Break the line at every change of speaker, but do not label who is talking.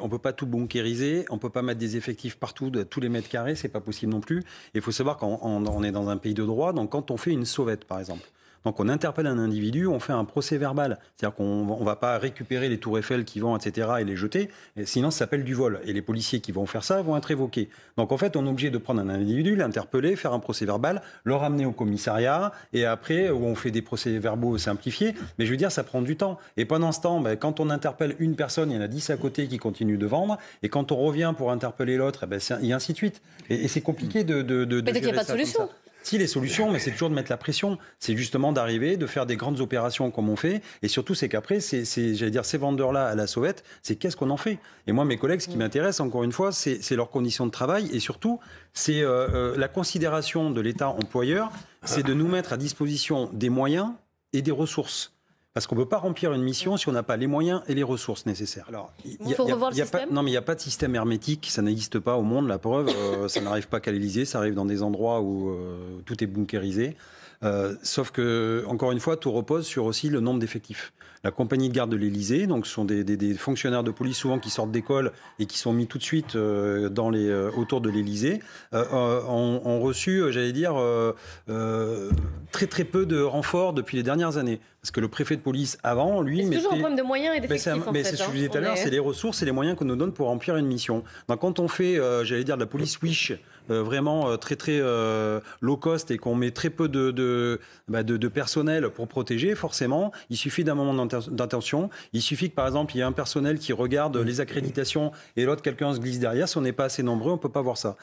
on peut pas tout bunkériser, on peut pas mettre des effectifs partout, de tous les mètres carrés, c'est pas possible non plus. Il faut savoir qu'on est dans un pays de droit, donc quand on fait une sauvette, par exemple, donc on interpelle un individu, on fait un procès verbal. C'est-à-dire qu'on ne va pas récupérer les tours Eiffel qui vont, etc., et les jeter, et sinon ça s'appelle du vol. Et les policiers qui vont faire ça vont être évoqués. Donc en fait, on est obligé de prendre un individu, l'interpeller, faire un procès verbal, le ramener au commissariat, et après, où on fait des procès-verbaux simplifiés. Mais je veux dire, ça prend du temps. Et pendant ce temps, quand on interpelle une personne, il y en a 10 à côté qui continuent de vendre, et quand on revient pour interpeller l'autre, et ainsi de suite. Et c'est compliqué de
Mais donc il n'y a pas de solution.
Si, les solutions, mais c'est toujours de mettre la pression. C'est justement d'arriver, de faire des grandes opérations comme on fait. Et surtout, c'est qu'après, j'allais dire, ces vendeurs-là à la sauvette, c'est qu'est-ce qu'on en fait? Et moi, mes collègues, ce qui m'intéresse, encore une fois, c'est leurs conditions de travail. Et surtout, c'est la considération de l'État employeur, c'est de nous mettre à disposition des moyens et des ressources. Parce qu'on ne peut pas remplir une mission si on n'a pas les moyens et les ressources nécessaires. Alors,
il faut revoir le système.
Non, mais il n'y a pas de système hermétique, ça n'existe pas au monde. La preuve, ça n'arrive pas qu'à l'Élysée, ça arrive dans des endroits où tout est bunkérisé. Sauf que, encore une fois, tout repose sur aussi le nombre d'effectifs. La compagnie de garde de l'Élysée, donc ce sont des fonctionnaires de police souvent qui sortent d'école et qui sont mis tout de suite autour de l'Élysée, ont reçu, j'allais dire, très très peu de renforts depuis les dernières années. Parce que le préfet de police avant, lui,
c'est toujours un problème de moyens et d'effectifs.
Mais c'est ce que je vous disais tout à l'heure, c'est les ressources et les moyens qu'on nous donne pour remplir une mission. Donc quand on fait, j'allais dire, de la police wish, vraiment très très low cost et qu'on met très peu de personnel pour protéger, forcément, il suffit d'un moment d'intention. Il suffit que par exemple il y ait un personnel qui regarde les accréditations et l'autre quelqu'un se glisse derrière. Si on n'est pas assez nombreux, on ne peut pas voir ça.